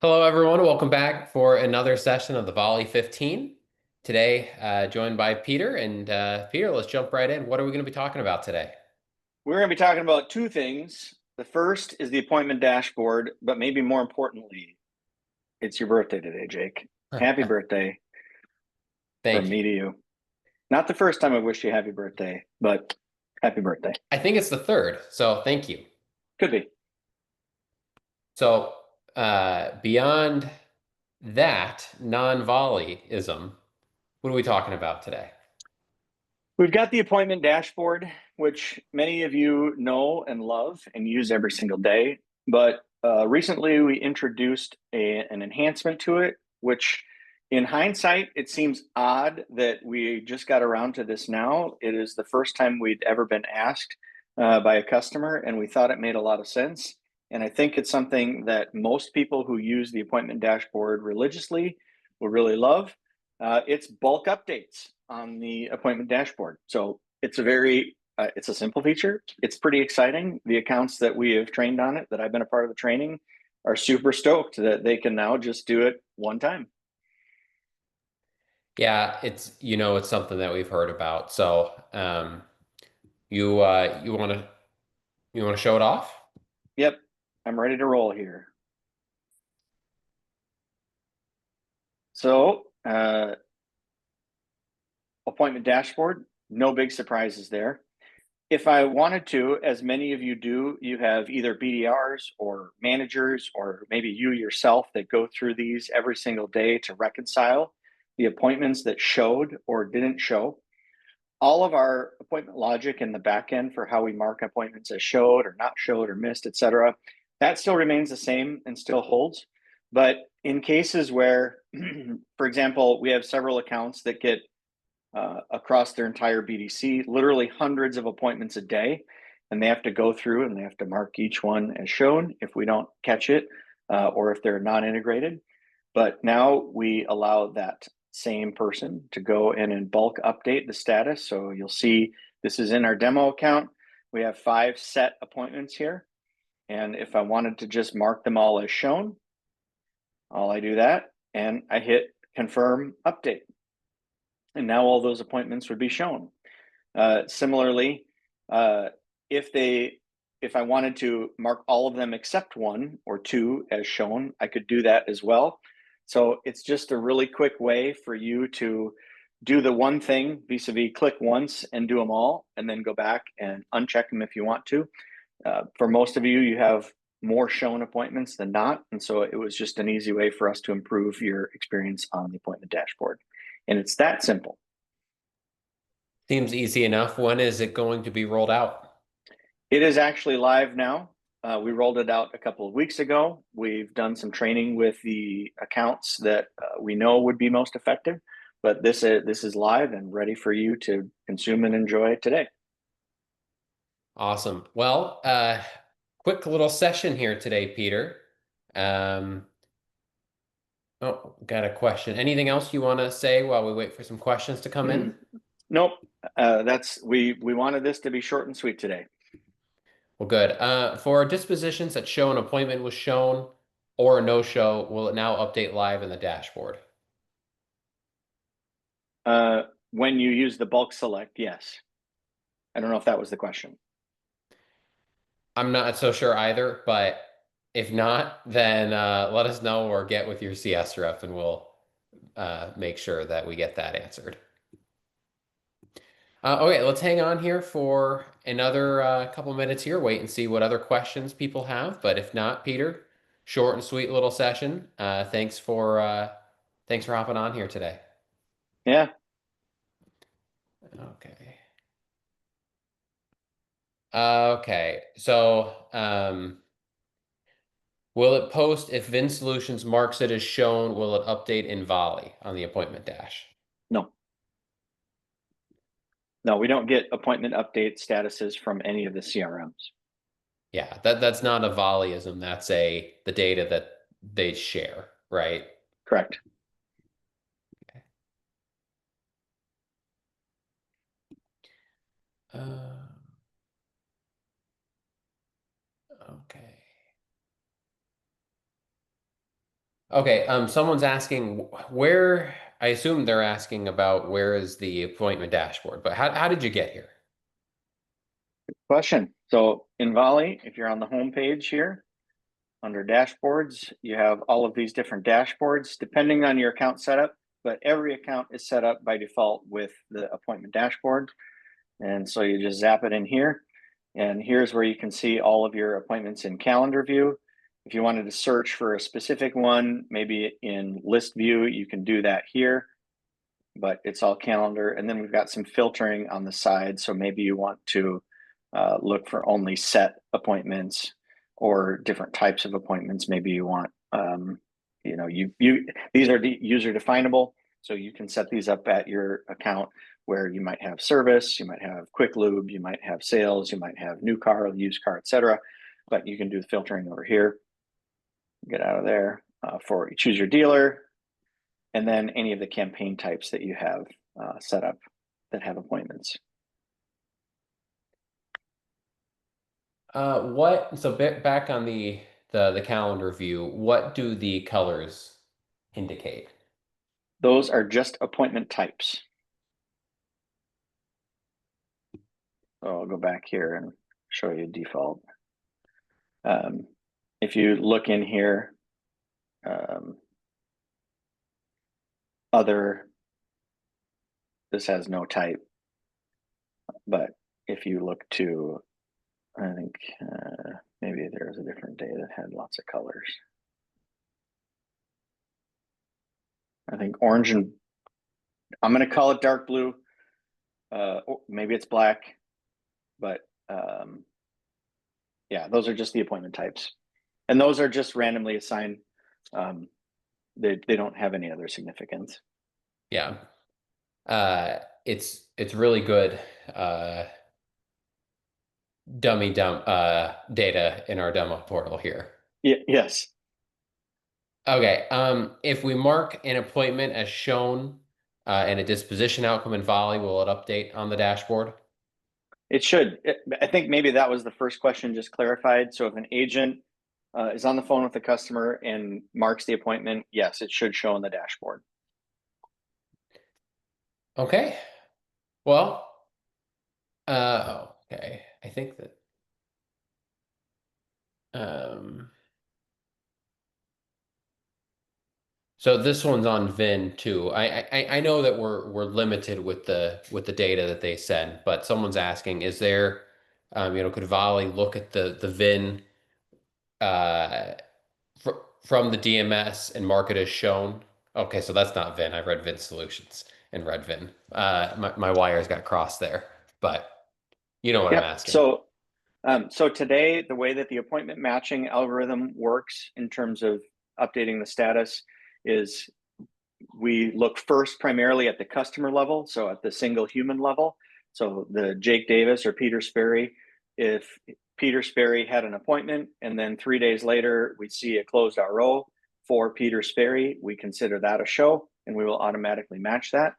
Hello, everyone. Welcome back for another session of the Volley 15. Today, joined by Peter. And Peter, let's jump right in. What are we going to be talking about today? We're going to be talking about two things. The first is the appointment dashboard, but maybe more importantly, it's your birthday today, Jake. Happy birthday from Thank you. me to you. Not the first time I wished you happy birthday, but happy birthday. I think it's the third, so thank you. Could be. So, beyond that non-volleyism, what are we talking about today? We've got the appointment dashboard, which many of you know and love and use every single day. But recently we introduced an enhancement to it, which in hindsight, it seems odd that we just got around to this now. It is the first time we'd ever been asked by a customer, and we thought it made a lot of sense. And I think it's something that most people who use the appointment dashboard religiously will really love. It's bulk updates on the appointment dashboard. So it's a simple feature. It's pretty exciting. The accounts that we have trained on it, that I've been a part of the training, are super stoked that they can now just do it one time. Yeah, it's something that we've heard about. So, you want to show it off? Yep, I'm ready to roll here. So, appointment dashboard, no big surprises there. If I wanted to, as many of you do, you have either BDRs or managers, or maybe you yourself that go through these every single day to reconcile the appointments that showed or didn't show. All of our appointment logic in the back end for how we mark appointments as showed or not showed or missed, et cetera, that still remains the same and still holds. But in cases where, for example, we have several accounts that get across their entire BDC, literally hundreds of appointments a day. And they have to go through and they have to mark each one as shown if we don't catch it or if they're not integrated. But now we allow that same person to go in and bulk update the status. So you'll see this is in our demo account. We have 5 set appointments here. And if I wanted to just mark them all as shown, I do that and I hit confirm update. And now all those appointments would be shown. Similarly, if I wanted to mark all of them except 1 or 2 as shown, I could do that as well. So it's just a really quick way for you to do the one thing vis-a-vis click once and do them all, and then go back and uncheck them if you want to. For most of you, you have more shown appointments than not. And so it was just an easy way for us to improve your experience on the appointment dashboard. And it's that simple. Seems easy enough. When is it going to be rolled out? It is actually live now. We rolled it out a couple of weeks ago. We've done some training with the accounts that we know would be most effective, but this is live and ready for you to consume and enjoy today. Awesome. Well, quick little session here today, Peter. Um, oh, got a question. Anything else you want to say while we wait for some questions to come in? Nope. We wanted this to be short and sweet today. Well, good. For dispositions that show an appointment was shown or a no-show, will it now update live in the dashboard? When you use the bulk select, yes. I don't know if that was the question. I'm not so sure either, but if not, then let us know or get with your CS rep and we'll make sure that we get that answered. Okay, let's hang on here for another couple minutes here. Wait and see what other questions people have. But if not, Peter, short and sweet little session. Thanks for hopping on here today. Yeah. Okay. Okay. So, will it post if Vin Solutions marks it as shown? Will it update in Volley on the appointment dash? No. No, we don't get appointment update statuses from any of the CRMs. Yeah, that's not a volleyism. That's the data that they share, right? Correct. Okay. Uh, okay. Okay, someone's asking where, I assume they're asking about where is the appointment dashboard, but how did you get here? Question. So in Volley, if you're on the home page here, under dashboards, you have all of these different dashboards depending on your account setup, but every account is set up by default with the appointment dashboard. And so you just zap it in here. And here's where you can see all of your appointments in calendar view. If you wanted to search for a specific one, maybe in list view, you can do that here, but it's all calendar. And then we've got some filtering on the side. So maybe you want to look for only set appointments or different types of appointments. Maybe you want, these are user definable. So you can set these up at your account where you might have service, you might have quick lube, you might have sales, you might have new car, used car, etc. But you can do the filtering over here. Get out of there for choose your dealer, and then any of the campaign types that you have set up that have appointments. Back on the calendar view, what do the colors indicate? Those are just appointment types. So I'll go back here and show you default. If you look in here, this has no type, but if you look to, I think maybe there was a different day that had lots of colors. I think orange and I'm going to call it dark blue. Maybe it's black, but yeah, those are just the appointment types. And those are just randomly assigned. They don't have any other significance. Yeah. It's really good dummy data in our demo portal here. Yes, Okay, if we mark an appointment as shown and a disposition outcome in Volley, will it update on the dashboard? it should. I think maybe that was the first question just clarified. So if an agent is on the phone with the customer and marks the appointment, yes, it should show on the dashboard. Okay. Well, okay. I think that um so this one's on VIN too. I know that we're limited with the data that they send, but someone's asking, is there could Volley look at the VIN uh fr from the DMS and mark it as shown? Okay, so that's not VIN. I read VIN Solutions and read VIN. My wires got crossed there, but you know what I'm Yep. asking. So today, the way that the appointment matching algorithm works in terms of updating the status is we look first primarily at the customer level, so at the single human level. So the Jake Davis or Peter Sperry, if Peter Sperry had an appointment and then 3 days later we see a closed RO for Peter Sperry, we consider that a show and we will automatically match that.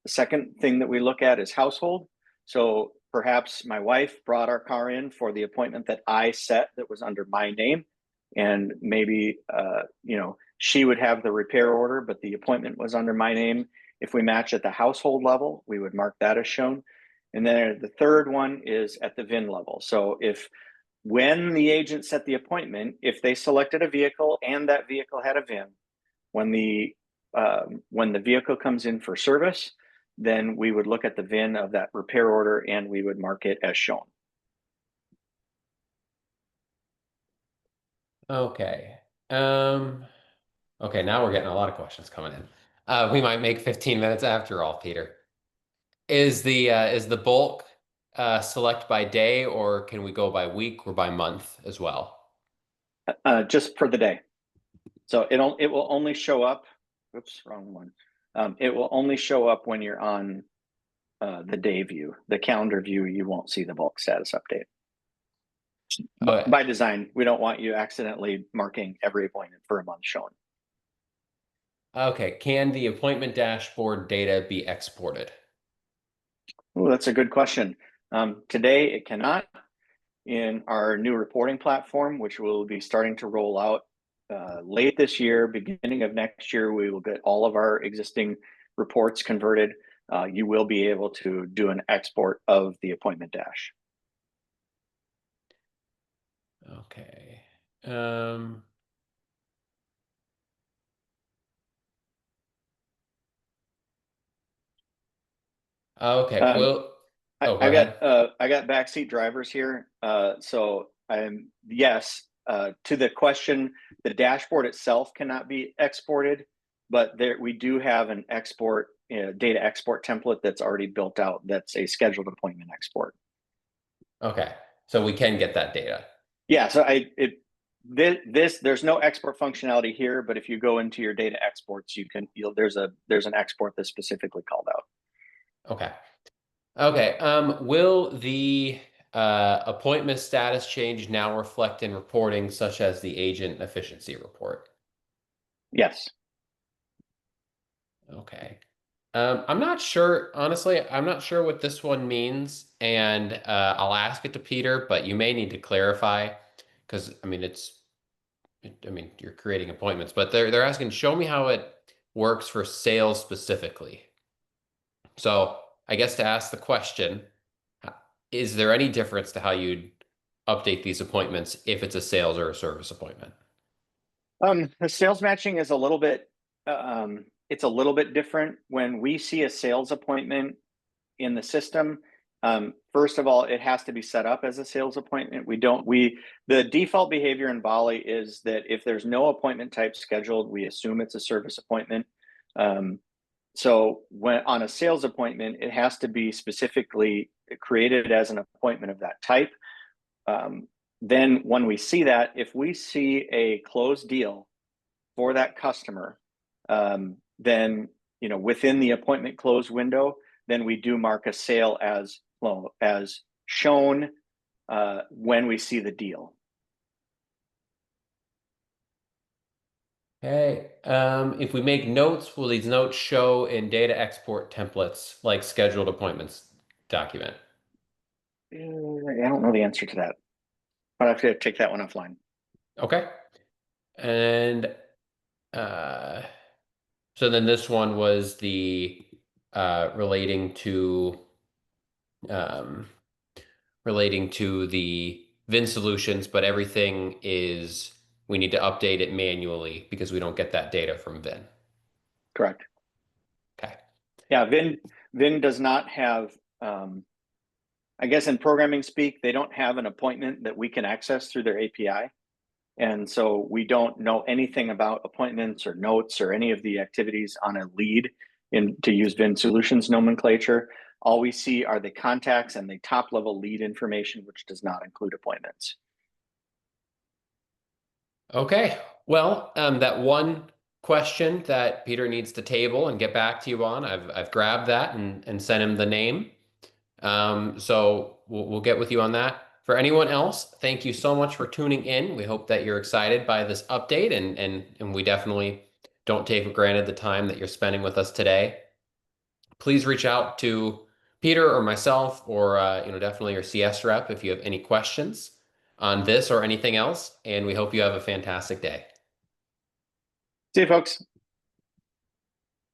The second thing that we look at is household. So perhaps my wife brought our car in for the appointment that I set that was under my name. And maybe, she would have the repair order, but the appointment was under my name. If we match at the household level, we would mark that as shown. And then the third one is at the VIN level. So if when the agent set the appointment, if they selected a vehicle and that vehicle had a VIN, when the vehicle comes in for service, then we would look at the VIN of that repair order and we would mark it as shown. Okay. Okay, now we're getting a lot of questions coming in. We might make 15 minutes after all, Peter. Is the bulk select by day, or can we go by week or by month as well? Just for the day. So it will only show up. Oops, wrong one. It will only show up when you're on the day view, the calendar view. You won't see the bulk status update. Okay. By design, we don't want you accidentally marking every appointment for a month shown. Okay. Can the appointment dashboard data be exported? Oh, that's a good question. Today, it cannot. In our new reporting platform, which we'll be starting to roll out late this year, beginning of next year, we will get all of our existing reports converted. You will be able to do an export of the appointment dash. Okay. Um, okay. Um, Well, oh, go got ahead. I got backseat drivers here. So I'm yes to the question. The dashboard itself cannot be exported, but there we do have an export data export template that's already built out. That's a scheduled appointment export. Okay. So we can get that data. Yeah. So this there's no export functionality here, but if you go into your data exports, there's an export that's specifically called out. Okay. Okay. Will the appointment status change now reflect in reporting, such as the agent efficiency report? Yes. Okay. I'm not sure, honestly, I'm not sure what this one means, and I'll ask it to Peter, but you may need to clarify because I mean I mean you're creating appointments, but they're asking, show me how it works for sales specifically. So I guess to ask the question, is there any difference to how you'd update these appointments if it's a sales or a service appointment? The sales matching is a little bit it's a little bit different when we see a sales appointment in the system. First of all, it has to be set up as a sales appointment. We the default behavior in Volley is that if there's no appointment type scheduled, we assume it's a service appointment. Um, so when on a sales appointment, it has to be specifically created as an appointment of that type. Um, then when we see that, if we see a closed deal for that customer, then within the appointment close window, then we do mark a sale as well as shown when we see the deal. Okay. If we make notes, will these notes show in data export templates like scheduled appointments document? I don't know the answer to that. I'll have to take that one offline. Okay. And uh, so then this one was the relating to um, relating to the VIN solutions, but everything is we need to update it manually because we don't get that data from VIN. Correct. Okay. Yeah, Vin does not have. I guess in programming speak, they don't have an appointment that we can access through their API. And so we don't know anything about appointments or notes or any of the activities on a lead to use Vin Solutions nomenclature. All we see are the contacts and the top level lead information, which does not include appointments. Okay. Well, that one question that Peter needs to table and get back to you on, I've grabbed that and sent him the name. So we'll get with you on that. For anyone else, thank you so much for tuning in. We hope that you're excited by this update and we definitely don't take for granted the time that you're spending with us today. Please reach out to Peter or myself or definitely your CS rep if you have any questions on this or anything else. And we hope you have a fantastic day. See you, folks.